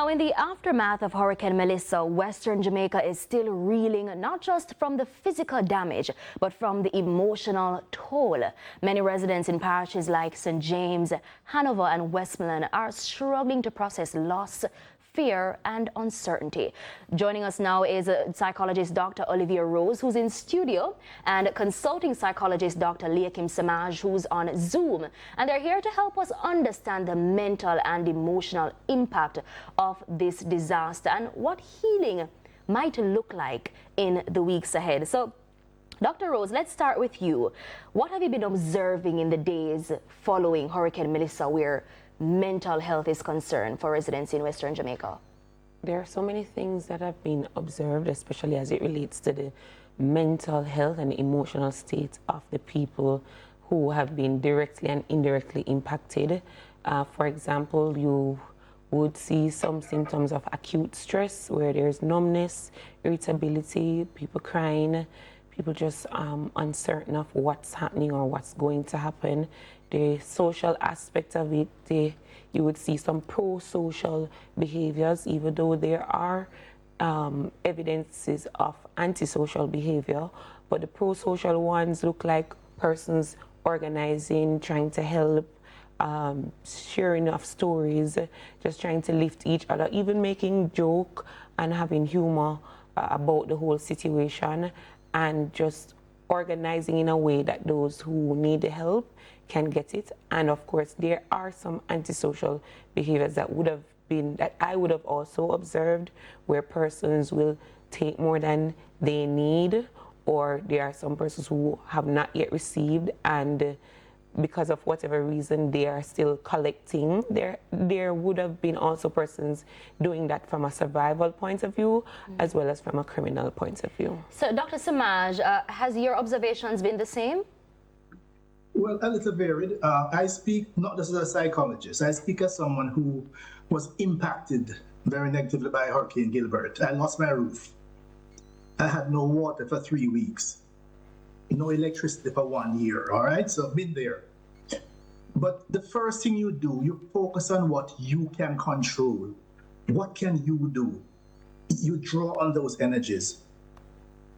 Now, in the aftermath of Hurricane Melissa, Western Jamaica is still reeling not just from the physical damage, but from the emotional toll. Many residents in parishes like St. James, Hanover and Westmoreland are struggling to process loss, fear and uncertainty. Joining us now is psychologist Dr. Olivia Rose, who's in studio, and consulting psychologist Dr. Leakim Samaj, who's on Zoom. And they're here to help us understand the mental and emotional impact of this disaster and what healing might look like in the weeks ahead. So, Dr. Rose, let's start with you. What have you been observing in the days following Hurricane Melissa, where mental health is concerned for residents in Western Jamaica? There are so many things that have been observed, especially as it relates to the mental health and emotional state of the people who have been directly and indirectly impacted. For example, you would see some symptoms of acute stress where there's numbness, irritability, people crying, people just uncertain of what's happening or what's going to happen. The social aspect of it, you would see some pro-social behaviors, even though there are evidences of antisocial behavior. But the pro-social ones look like persons organizing, trying to help, sharing of stories, just trying to lift each other, even making joke and having humor about the whole situation, and just organizing in a way that those who need the help can get it. And of course, there are some antisocial behaviors that I would have also observed, where persons will take more than they need, or there are some persons who have not yet received, and because of whatever reason they are still collecting. There would have been also persons doing that from a survival point of view, as well as from a criminal point of view. So, Dr. Samaj, has your observations been the same? Well, a little varied. I speak not just as a psychologist, I speak as someone who was impacted very negatively by Hurricane Gilbert. I lost my roof. I had no water for 3 weeks. No electricity for 1 year, all right? So I've been there. But the first thing you do, you focus on what you can control. What can you do? You draw on those energies.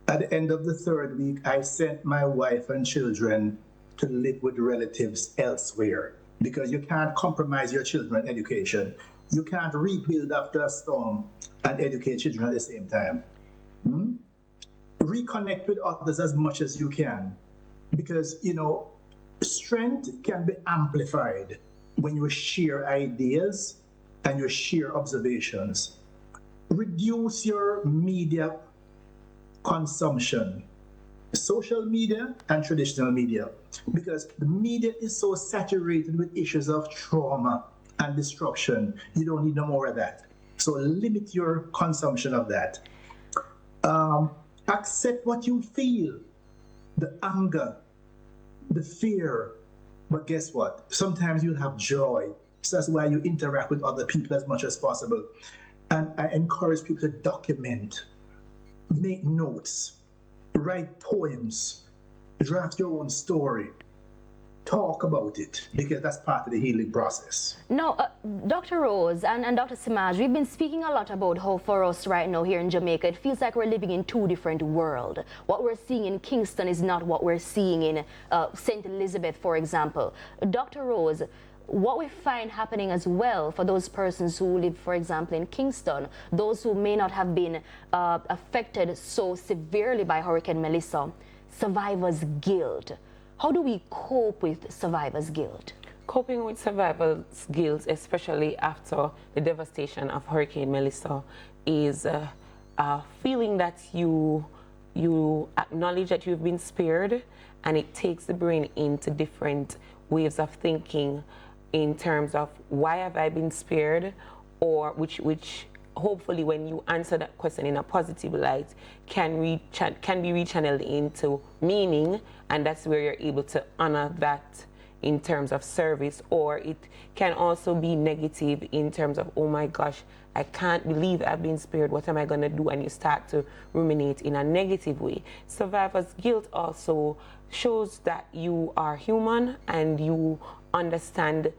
At the end of the 3rd week, I sent my wife and children to live with relatives elsewhere, because you can't compromise your children's education. You can't rebuild after a storm and educate children at the same time. Reconnect with others as much as you can, because, you know, strength can be amplified when you share ideas and you share observations. Reduce your media consumption, social media and traditional media, because the media is so saturated with issues of trauma and destruction. You don't need no more of that. So limit your consumption of that. Accept what you feel, the anger, the fear, but guess what? Sometimes you'll have joy. So that's why you interact with other people as much as possible. And I encourage people to document, make notes, write poems, draft your own story, talk about it, because that's part of the healing process. Now, Dr. Rose and Dr. Samaj, we've been speaking a lot about how for us right now here in Jamaica, it feels like we're living in 2 different worlds. What we're seeing in Kingston is not what we're seeing in St. Elizabeth, for example. Dr. Rose, what we find happening as well for those persons who live, for example, in Kingston, those who may not have been affected so severely by Hurricane Melissa, survivor's guilt. How do we cope with survivor's guilt? Coping with survivor's guilt, especially after the devastation of Hurricane Melissa, is a feeling that you acknowledge that you've been spared, and it takes the brain into different ways of thinking in terms of why have I been spared, or which hopefully when you answer that question in a positive light can be rechanneled into meaning, and that's where you're able to honor that in terms of service. Or it can also be negative in terms of, oh my gosh, I can't believe I've been spared, what am I going to do? And you start to ruminate in a negative way. Survivor's guilt also shows that you are human and you understand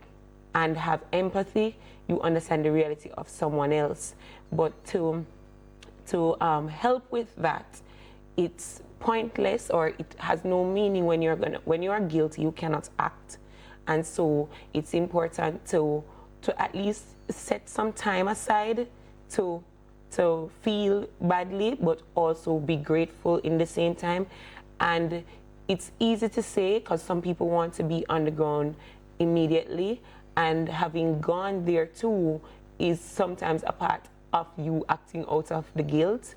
and have empathy, you understand the reality of someone else. But to help with that, it's pointless, or it has no meaning when you are guilty, you cannot act. And so it's important to at least set some time aside to feel badly, but also be grateful in the same time. And it's easy to say because some people want to be on the ground immediately, and having gone there too is sometimes a part of you acting out of the guilt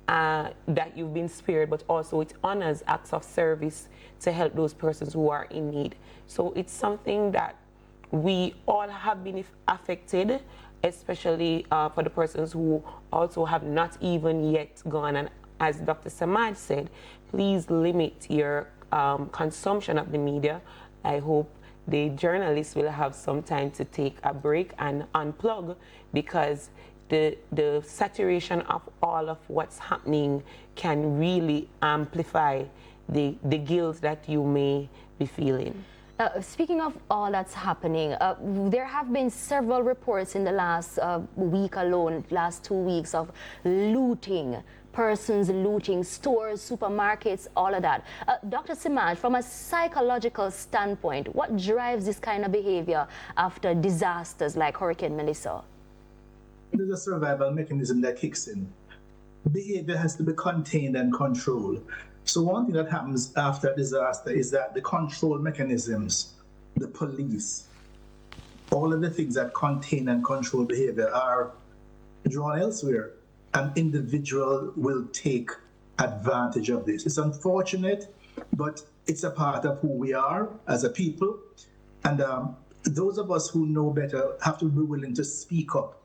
that you've been spared, but also it honors acts of service to help those persons who are in need. So it's something that we all have been affected, especially for the persons who also have not even yet gone. And as Dr. Samaj said, please limit your consumption of the media. I hope the journalists will have some time to take a break and unplug, because the saturation of all of what's happening can really amplify the guilt that you may be feeling. Speaking of all that's happening, there have been several reports in the last week alone, last 2 weeks, of looting, persons looting stores, supermarkets, all of that. Dr. Samaj, from a psychological standpoint, what drives this kind of behavior after disasters like Hurricane Melissa? There's a survival mechanism that kicks in. Behavior has to be contained and controlled. So one thing that happens after a disaster is that the control mechanisms, the police, all of the things that contain and control behavior are drawn elsewhere. An individual will take advantage of this. It's unfortunate, but it's a part of who we are as a people. And those of us who know better have to be willing to speak up.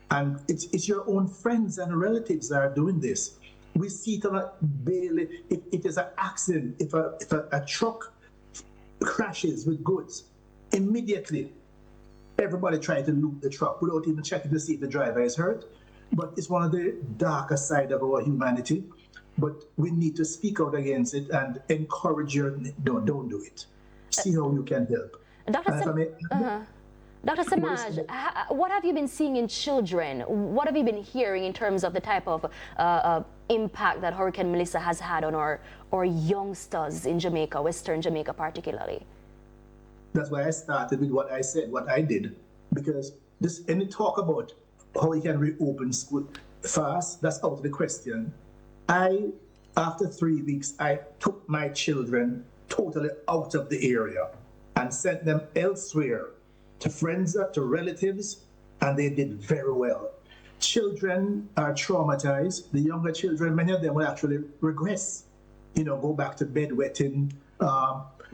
And it's your own friends and relatives that are doing this. We see it on a daily. If it is an accident, if a truck crashes with goods, immediately everybody tries to loot the truck without even checking to see if the driver is hurt. But it's one of the darker side of our humanity. But we need to speak out against it and encourage your don't do it. See how you can help. Dr. Samaj, what have you been seeing in children? What have you been hearing in terms of the type of impact that Hurricane Melissa has had on our youngsters in Jamaica, Western Jamaica particularly? That's why I started with what I said, what I did, because any talk about how we can reopen school fast, that's out of the question. After 3 weeks, I took my children totally out of the area and sent them elsewhere, to friends, to relatives, and they did very well. Children are traumatized. The younger children, many of them will actually regress, go back to bedwetting,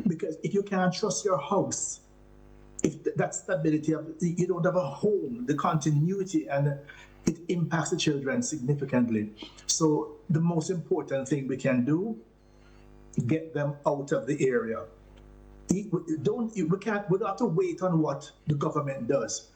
because if you can't trust your house, if that stability, you don't have a home, the continuity, and it impacts the children significantly. So the most important thing we can do, get them out of the area. We don't have to wait on what the government does.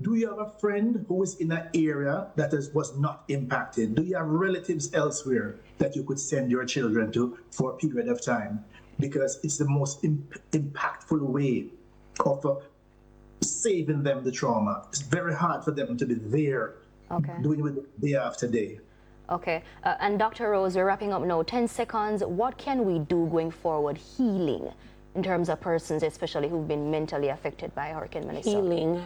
Do you have a friend who is in an area that was not impacted? Do you have relatives elsewhere that you could send your children to for a period of time? Because it's the most impactful way of saving them the trauma. It's very hard for them to be there, doing it day after day. Okay, and Dr. Rose, we're wrapping up now. 10 seconds. What can we do going forward, healing, in terms of persons, especially who've been mentally affected by Hurricane Melissa? Healing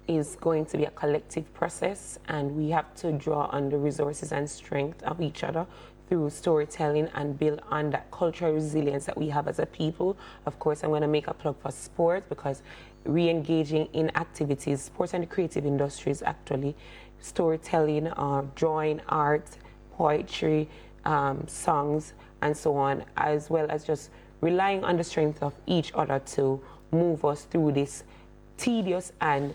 is going to be a collective process, and we have to draw on the resources and strength of each other through storytelling and build on that cultural resilience that we have as a people. Of course, I'm going to make a plug for sport, because re-engaging in activities, sports and the creative industries actually, storytelling, drawing, art, poetry, songs, and so on, as well as just relying on the strength of each other to move us through this tedious and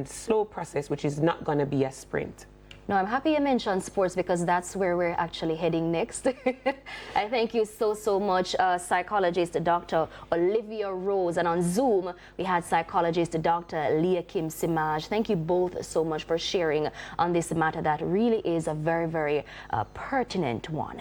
slow process, which is not going to be a sprint. No, I'm happy you mentioned sports, because that's where we're actually heading next. I thank you so much, psychologist Dr. Olivia Rose. And on Zoom, we had psychologist Dr. Leah Kim Samaj. Thank you both so much for sharing on this matter that really is a very, very pertinent one.